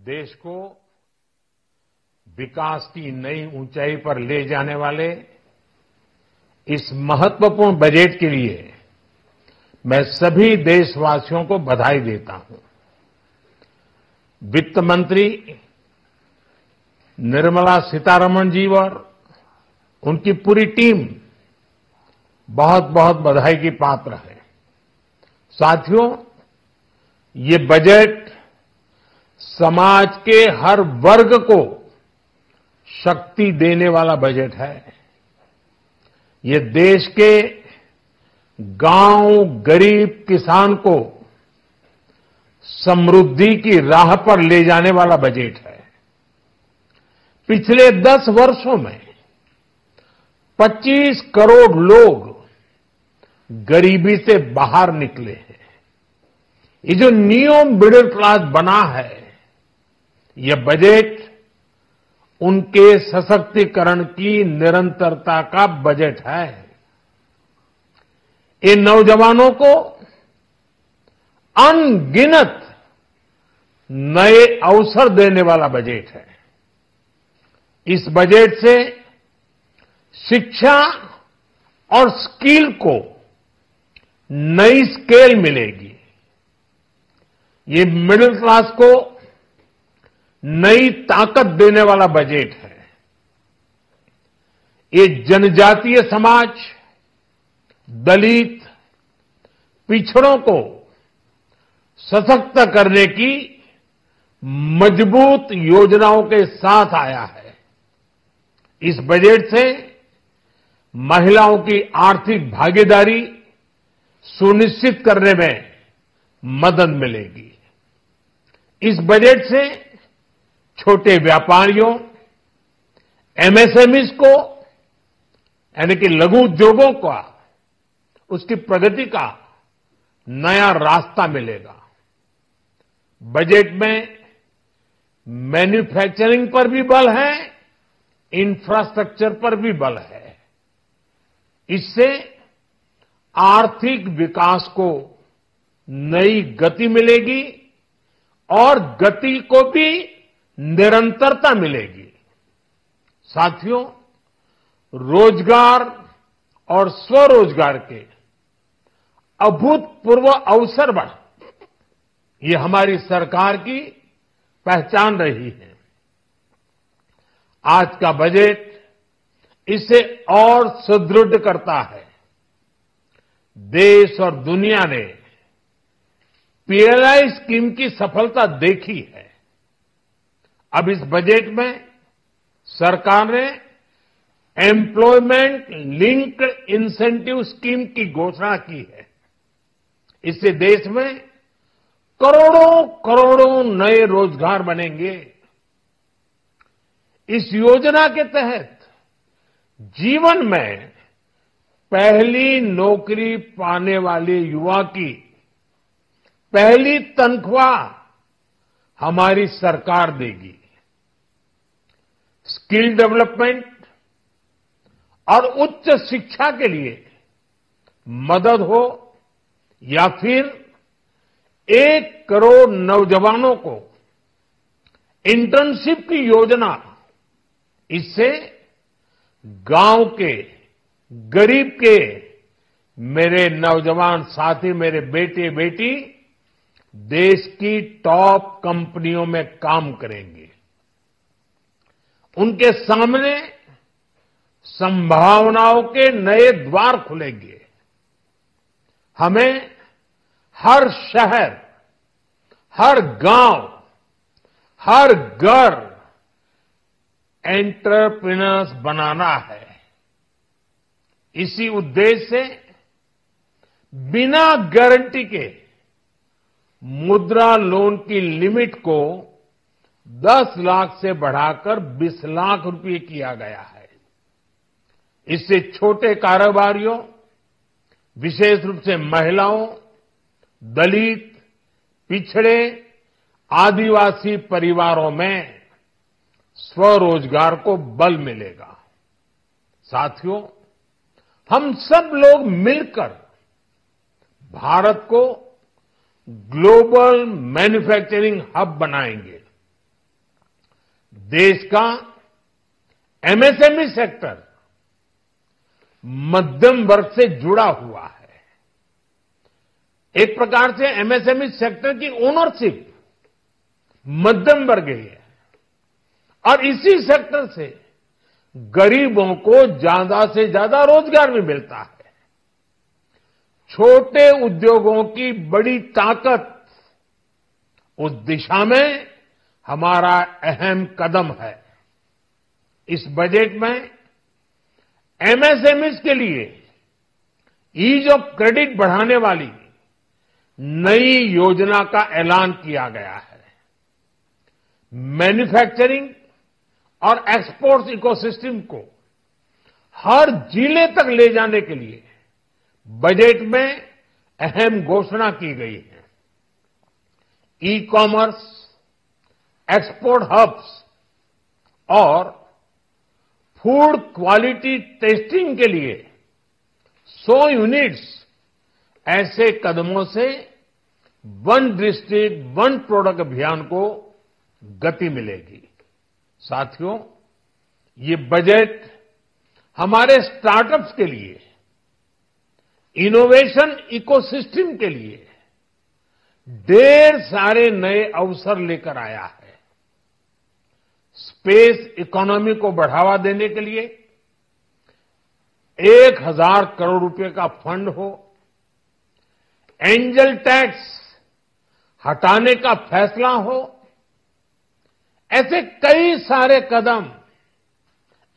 देश को विकास की नई ऊंचाई पर ले जाने वाले इस महत्वपूर्ण बजट के लिए मैं सभी देशवासियों को बधाई देता हूं। वित्त मंत्री निर्मला सीतारमण जी और उनकी पूरी टीम बहुत बहुत बधाई की पात्र है। साथियों, ये बजट समाज के हर वर्ग को शक्ति देने वाला बजट है। ये देश के गांव गरीब किसान को समृद्धि की राह पर ले जाने वाला बजट है। पिछले 10 वर्षों में 25 करोड़ लोग गरीबी से बाहर निकले हैं। ये जो न्यू मिडिल क्लास बना है, यह बजट उनके सशक्तिकरण की निरंतरता का बजट है। इन नौजवानों को अनगिनत नए अवसर देने वाला बजट है। इस बजट से शिक्षा और स्किल को नई स्केल मिलेगी। ये मिडिल क्लास को नई ताकत देने वाला बजट है। ये जनजातीय समाज, दलित, पिछड़ों को सशक्त करने की मजबूत योजनाओं के साथ आया है। इस बजट से महिलाओं की आर्थिक भागीदारी सुनिश्चित करने में मदद मिलेगी। इस बजट से छोटे व्यापारियों, एमएसएमईज को यानी कि लघु उद्योगों का उसकी प्रगति का नया रास्ता मिलेगा। बजट में मैन्युफैक्चरिंग पर भी बल है, इंफ्रास्ट्रक्चर पर भी बल है। इससे आर्थिक विकास को नई गति मिलेगी और गति को भी निरंतरता मिलेगी। साथियों, रोजगार और स्वरोजगार के अभूतपूर्व अवसर बढ़ ये हमारी सरकार की पहचान रही है। आज का बजट इसे और सुदृढ़ करता है। देश और दुनिया ने पीएलआई स्कीम की सफलता देखी है। अब इस बजट में सरकार ने एम्प्लॉयमेंट लिंक्ड इंसेंटिव स्कीम की घोषणा की है। इससे देश में करोड़ों करोड़ों नए रोजगार बनेंगे। इस योजना के तहत जीवन में पहली नौकरी पाने वाले युवा की पहली तनख्वाह हमारी सरकार देगी। स्किल डेवलपमेंट और उच्च शिक्षा के लिए मदद हो या फिर 1 करोड़ नौजवानों को इंटर्नशिप की योजना, इससे गांव के गरीब के मेरे नौजवान साथी, मेरे बेटे बेटी देश की टॉप कंपनियों में काम करेंगे। उनके सामने संभावनाओं के नए द्वार खुलेंगे। हमें हर शहर, हर गांव, हर घर एंटरप्रेन्योर्स बनाना है। इसी उद्देश्य से बिना गारंटी के मुद्रा लोन की लिमिट को 10 लाख से बढ़ाकर 20 लाख रुपए किया गया है। इससे छोटे कारोबारियों, विशेष रूप से महिलाओं, दलित, पिछड़े, आदिवासी परिवारों में स्वरोजगार को बल मिलेगा। साथियों, हम सब लोग मिलकर भारत को ग्लोबल मैन्युफैक्चरिंग हब बनाएंगे। देश का एमएसएमई सेक्टर मध्यम वर्ग से जुड़ा हुआ है। एक प्रकार से एमएसएमई सेक्टर की ओनरशिप मध्यम वर्ग ही है और इसी सेक्टर से गरीबों को ज्यादा से ज्यादा रोजगार भी मिलता है। छोटे उद्योगों की बड़ी ताकत उस दिशा में हमारा अहम कदम है। इस बजट में एमएसएमईज के लिए ईज ऑफ क्रेडिट बढ़ाने वाली नई योजना का ऐलान किया गया है। मैन्युफैक्चरिंग और एक्सपोर्ट्स इकोसिस्टम को हर जिले तक ले जाने के लिए बजट में अहम घोषणा की गई है। ई कॉमर्स, एक्सपोर्ट हब्स और फूड क्वालिटी टेस्टिंग के लिए 100 यूनिट्स, ऐसे कदमों से वन डिस्ट्रिक्ट वन प्रोडक्ट अभियान को गति मिलेगी। साथियों, ये बजट हमारे स्टार्टअप्स के लिए, इनोवेशन इकोसिस्टम के लिए ढेर सारे नए अवसर लेकर आया है। स्पेस इकोनॉमी को बढ़ावा देने के लिए 1000 करोड़ रुपए का फंड हो, एंजल टैक्स हटाने का फैसला हो, ऐसे कई सारे कदम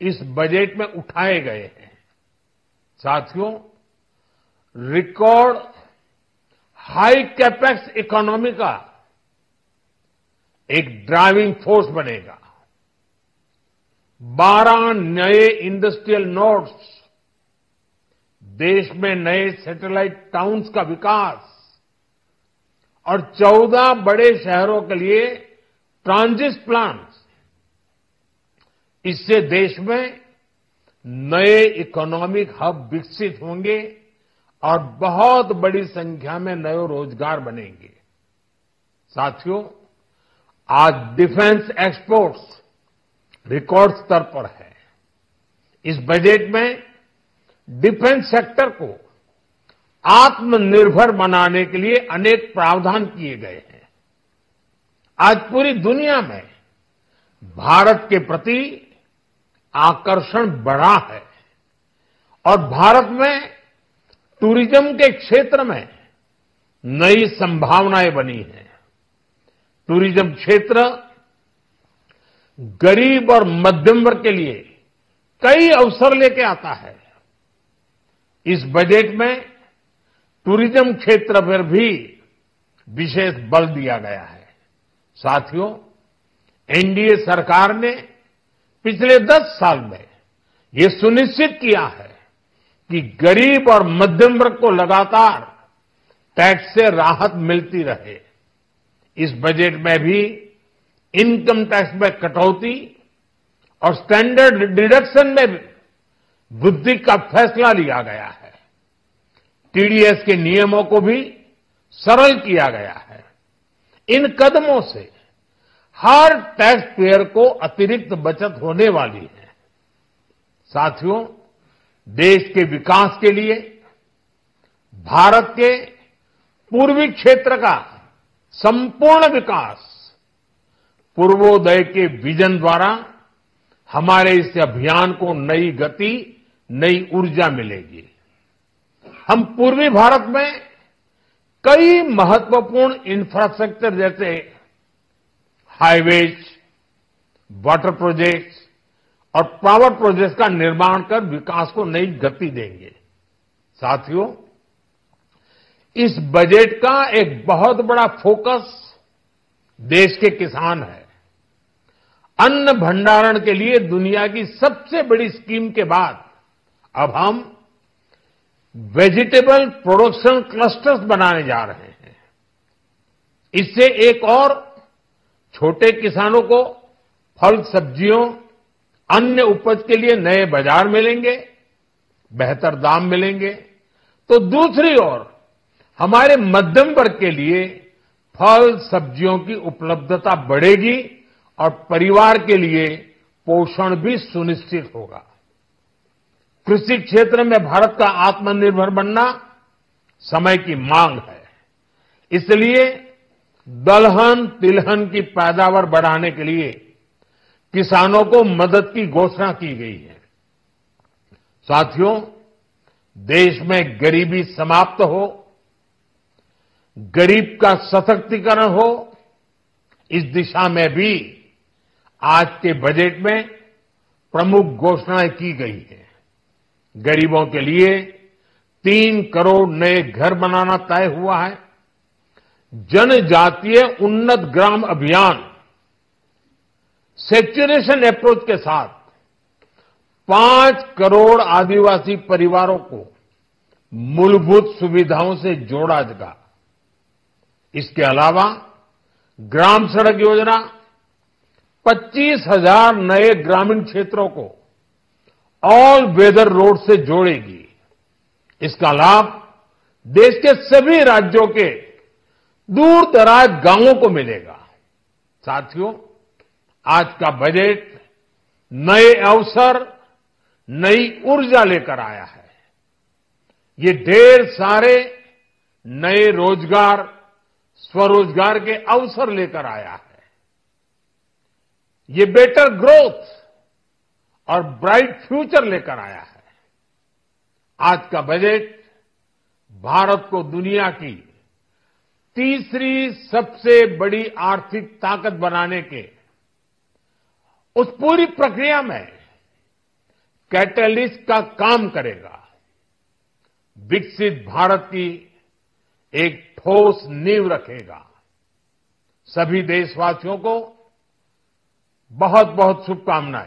इस बजट में उठाए गए हैं। साथियों, रिकॉर्ड हाई कैपेक्स इकोनॉमी का एक ड्राइविंग फोर्स बनेगा। 12 नए इंडस्ट्रियल नोड्स, देश में नए सैटेलाइट टाउन्स का विकास और 14 बड़े शहरों के लिए ट्रांजिट प्लान्स, इससे देश में नए इकोनॉमिक हब विकसित होंगे और बहुत बड़ी संख्या में नए रोजगार बनेंगे। साथियों, आज डिफेंस एक्सपोर्ट्स रिकॉर्ड स्तर पर है। इस बजट में डिफेंस सेक्टर को आत्मनिर्भर बनाने के लिए अनेक प्रावधान किए गए हैं। आज पूरी दुनिया में भारत के प्रति आकर्षण बढ़ा है और भारत में टूरिज्म के क्षेत्र में नई संभावनाएं बनी हैं। टूरिज्म क्षेत्र गरीब और मध्यम वर्ग के लिए कई अवसर लेके आता है। इस बजट में टूरिज्म क्षेत्र पर भी विशेष बल दिया गया है। साथियों, एनडीए सरकार ने पिछले 10 साल में ये सुनिश्चित किया है कि गरीब और मध्यम वर्ग को लगातार टैक्स से राहत मिलती रहे। इस बजट में भी इनकम टैक्स में कटौती और स्टैंडर्ड डिडक्शन में वृद्धि का फैसला लिया गया है। टीडीएस के नियमों को भी सरल किया गया है। इन कदमों से हर टैक्स पेयर को अतिरिक्त बचत होने वाली है। साथियों, देश के विकास के लिए भारत के पूर्वी क्षेत्र का संपूर्ण विकास पूर्वोदय के विजन द्वारा हमारे इस अभियान को नई गति, नई ऊर्जा मिलेगी। हम पूर्वी भारत में कई महत्वपूर्ण इंफ्रास्ट्रक्चर जैसे हाईवेज, वाटर प्रोजेक्ट्स और पावर प्रोजेक्ट्स का निर्माण कर विकास को नई गति देंगे। साथियों, इस बजट का एक बहुत बड़ा फोकस देश के किसान है। अन्न भंडारण के लिए दुनिया की सबसे बड़ी स्कीम के बाद अब हम वेजिटेबल प्रोडक्शन क्लस्टर्स बनाने जा रहे हैं। इससे एक और छोटे किसानों को फल, सब्जियों, अन्य उपज के लिए नए बाजार मिलेंगे, बेहतर दाम मिलेंगे। तो दूसरी ओर हमारे मध्यम वर्ग के लिए फल, सब्जियों की उपलब्धता बढ़ेगी और परिवार के लिए पोषण भी सुनिश्चित होगा। कृषि क्षेत्र में भारत का आत्मनिर्भर बनना समय की मांग है। इसलिए दलहन तिलहन की पैदावार बढ़ाने के लिए किसानों को मदद की घोषणा की गई है। साथियों, देश में गरीबी समाप्त हो, गरीब का सशक्तिकरण हो, इस दिशा में भी आज के बजट में प्रमुख घोषणाएं की गई हैं। गरीबों के लिए 3 करोड़ नए घर बनाना तय हुआ है। जनजातीय उन्नत ग्राम अभियान सैचुरेशन अप्रोच के साथ 5 करोड़ आदिवासी परिवारों को मूलभूत सुविधाओं से जोड़ा जाएगा। इसके अलावा ग्राम सड़क योजना 25,000 नए ग्रामीण क्षेत्रों को ऑल वेदर रोड से जोड़ेगी। इसका लाभ देश के सभी राज्यों के दूर दराज गांवों को मिलेगा। साथियों, आज का बजट नए अवसर, नई ऊर्जा लेकर आया है। ये ढेर सारे नए रोजगार, स्वरोजगार के अवसर लेकर आया है। ये बेटर ग्रोथ और ब्राइट फ्यूचर लेकर आया है। आज का बजट भारत को दुनिया की तीसरी सबसे बड़ी आर्थिक ताकत बनाने के उस पूरी प्रक्रिया में कैटलिस्ट का काम करेगा। विकसित भारत की एक ठोस नींव रखेगा। सभी देशवासियों को बहुत बहुत शुभकामनाएं।